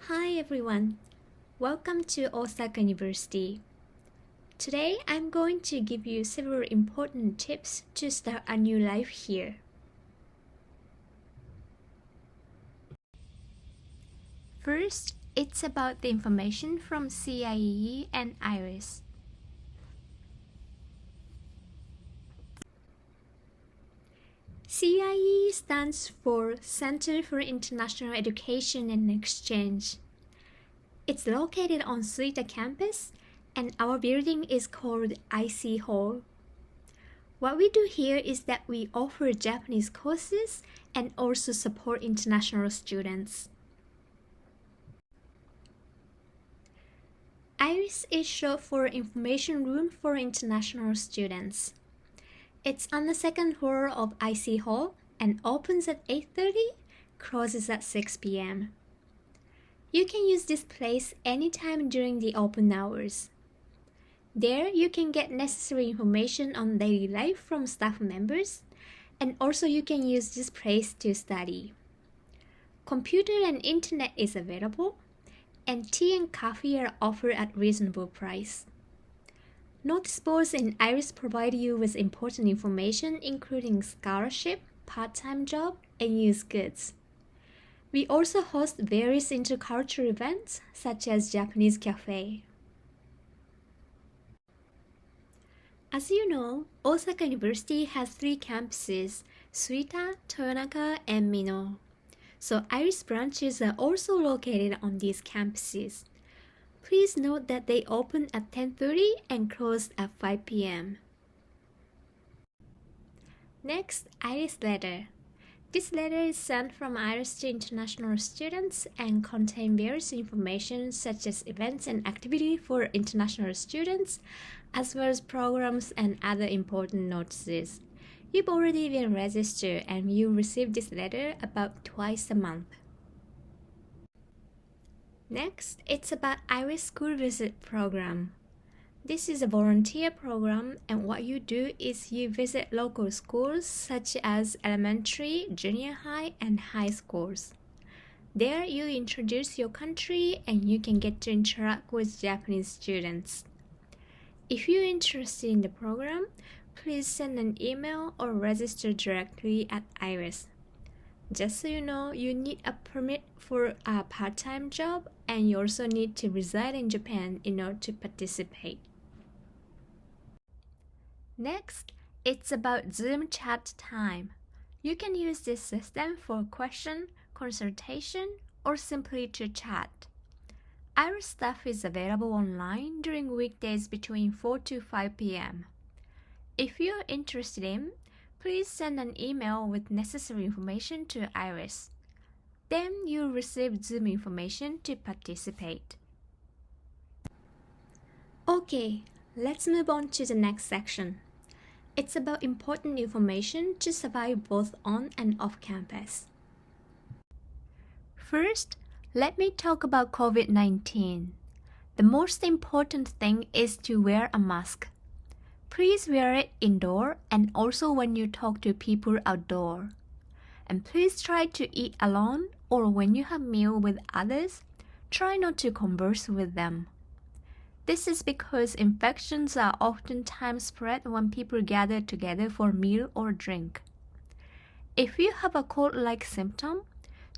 Hi everyone, welcome to Osaka University. Today I'm going to give you several important tips to start a new life here. First, it's about the information from CIEE and IRIS. CIEE stands for Center for International Education and Exchange. It's located on Suita campus, and our building is called IC Hall. What we do here is that we offer Japanese courses and also support international students. IRIS is short for Information Room for International Students. It's on the second floor of IC Hall and opens at 8:30, closes at 6 p.m. You can use this place anytime during the open hours. There, you can get necessary information on daily life from staff members, and also you can use this place to study. Computer and internet is available, and tea and coffee are offered at reasonable price. Notice boards in IRIS provide you with important information including scholarship, part-time job, and used goods. We also host various intercultural events such as Japanese cafe. As you know, Osaka University has 3 campuses, Suita, Toyonaka, and Mino. So IRIS branches are also located on these campuses. Please note that they open at 10:30 and close at 5 p.m. Next, IRIS letter. This letter is sent from IRIS to international students and contains various information such as events and activity for international students, as well as programs and other important notices. You've already been registered and you receive this letter about twice a month. Next, it's about IRIS School Visit Program. This is a volunteer program, and what you do is you visit local schools such as elementary, junior high, and high schools. There, you introduce your country and you can get to interact with Japanese students. If you're interested in the program, please send an email or register directly at IRIS. Just so you know, you need a permit for a part-time job, and you also need to reside in Japan in order to participate. Next, it's about Zoom chat time. You can use this system for question, consultation, or simply to chat. IRIS staff is available online during weekdays between 4 to 5 p.m. If you're interested in, please send an email with necessary information to IRIS. Then you'll receive Zoom information to participate. Okay, let's move on to the next section. It's about important information to survive both on and off campus. First, let me talk about COVID-19. The most important thing is to wear a mask. Please wear it indoor and also when you talk to people outdoor. And please try to eat alone, or when you have meal with others, try not to converse with them. This is because infections are oftentimes spread when people gather together for meal or drink. If you have a cold-like symptom,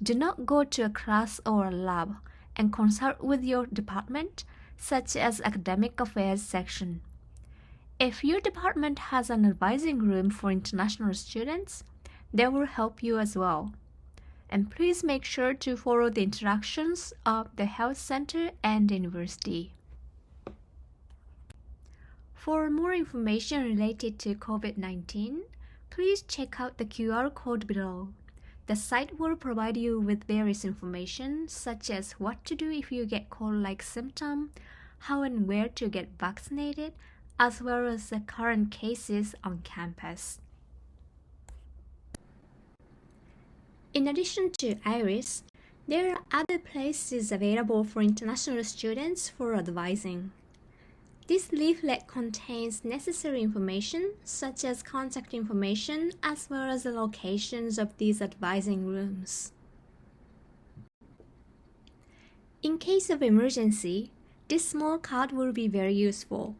do not go to a class or a lab and consult with your department, such as Academic Affairs section. If your department has an advising room for international students, they will help you as well. And please make sure to follow the instructions of the health center and the university. For more information related to COVID-19, please check out the QR code below. The site will provide you with various information such as what to do if you get cold-like symptom, how and where to get vaccinated, as well as the current cases on campus. In addition to IRIS, there are other places available for international students for advising. This leaflet contains necessary information such as contact information as well as the locations of these advising rooms. In case of emergency, this small card will be very useful.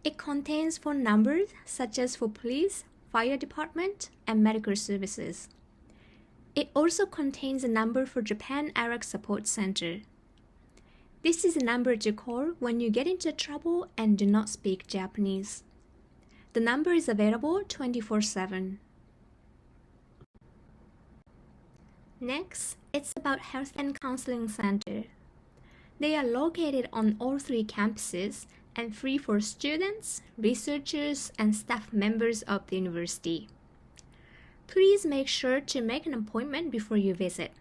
It contains phone numbers such as for police, fire department, and medical services. It also contains a number for Japan Iraq Support Center. This is a number to call when you get into trouble and do not speak Japanese. The number is available 24/7. Next, it's about Health and Counseling Center. They are located on all 3 campuses and free for students, researchers, and staff members of the university. Please make sure to make an appointment before you visit.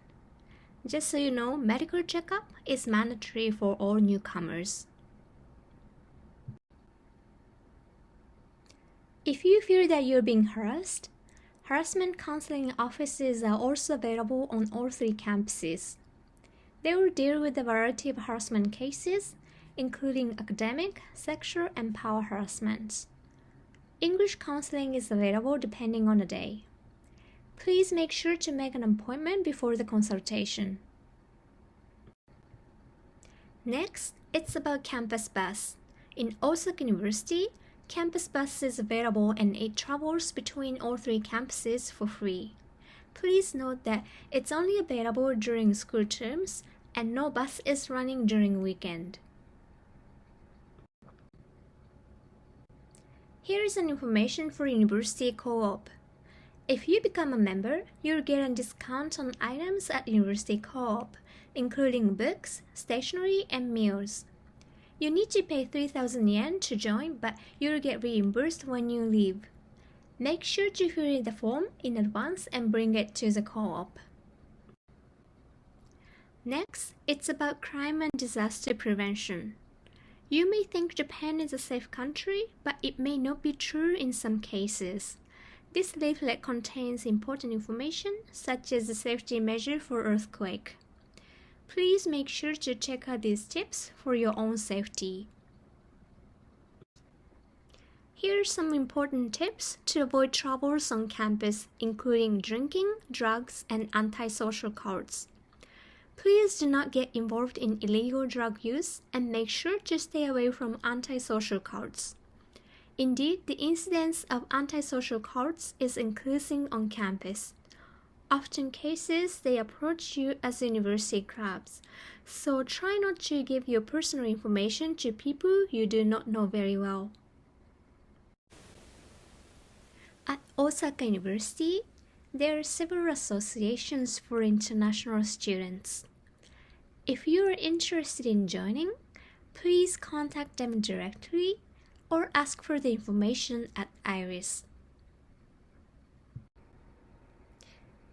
Just so you know, medical checkup is mandatory for all newcomers. If you feel that you're being harassed, harassment counseling offices are also available on all 3 campuses. They will deal with a variety of harassment cases, including academic, sexual, and power harassment. English counseling is available depending on the day. Please make sure to make an appointment before the consultation. Next, it's about campus bus. In Osaka University, campus bus is available and it travels between all 3 campuses for free. Please note that it's only available during school terms and no bus is running during weekend. Here is an information for University Co-op. If you become a member, you'll get a discount on items at University Co-op, including books, stationery, and meals. You need to pay 3,000 yen to join, but you'll get reimbursed when you leave. Make sure to fill in the form in advance and bring it to the co-op. Next, it's about crime and disaster prevention. You may think Japan is a safe country, but it may not be true in some cases. This leaflet contains important information, such as the safety measure for earthquake. Please make sure to check out these tips for your own safety. Here are some important tips to avoid troubles on campus, including drinking, drugs, and antisocial crowds. Please do not get involved in illegal drug use and make sure to stay away from antisocial crowds. Indeed, the incidence of antisocial crowds is increasing on campus. Often cases, they approach you as university crowds, so try not to give your personal information to people you do not know very well. At Osaka University, there are several associations for international students. If you are interested in joining, please contact them directly or ask for the information at IRIS.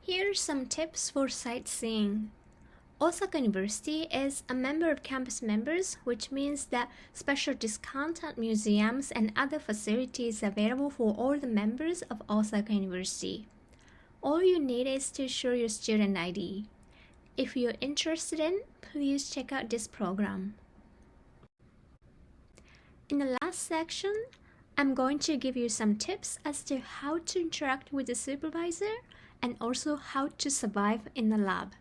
Here are some tips for sightseeing. Osaka University is a member of campus members, which means that special discount at museums and other facilities available for all the members of Osaka University. All you need is to show your student ID. If you're interested in, please check out this program. In the last section, I'm going to give you some tips as to how to interact with the supervisor and also how to survive in the lab.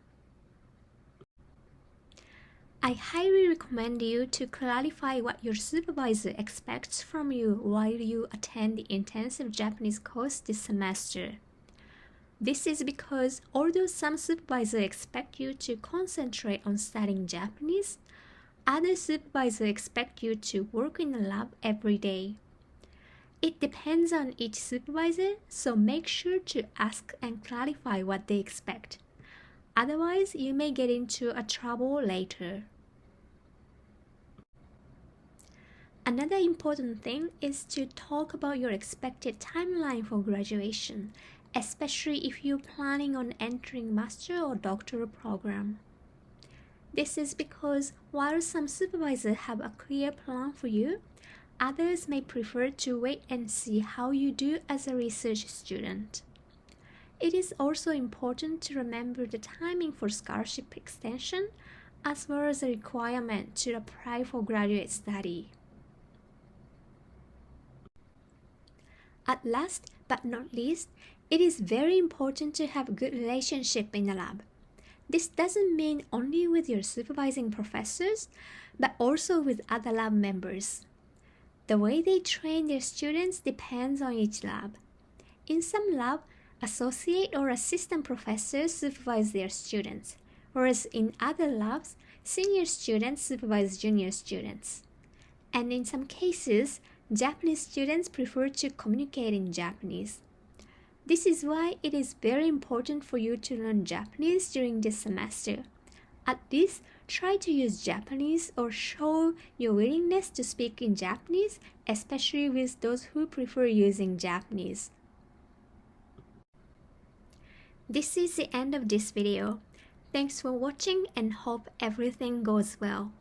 I highly recommend you to clarify what your supervisor expects from you while you attend the intensive Japanese course this semester. This is because although some supervisors expect you to concentrate on studying Japanese, other supervisors expect you to work in the lab every day. It depends on each supervisor, so make sure to ask and clarify what they expect. Otherwise, you may get into a trouble later. Another important thing is to talk about your expected timeline for graduation, especially if you're planning on entering master or doctoral program. This is because while some supervisors have a clear plan for you, others may prefer to wait and see how you do as a research student. It is also important to remember the timing for scholarship extension, as well as the requirement to apply for graduate study. At last but not least, it is very important to have a good relationship in the lab. This doesn't mean only with your supervising professors, but also with other lab members. The way they train their students depends on each lab. In some labs, associate or assistant professors supervise their students, whereas in other labs, senior students supervise junior students. And in some cases, Japanese students prefer to communicate in Japanese. This is why it is very important for you to learn Japanese during this semester. At least try to use Japanese or show your willingness to speak in Japanese, especially with those who prefer using Japanese. This is the end of this video. Thanks for watching and hope everything goes well.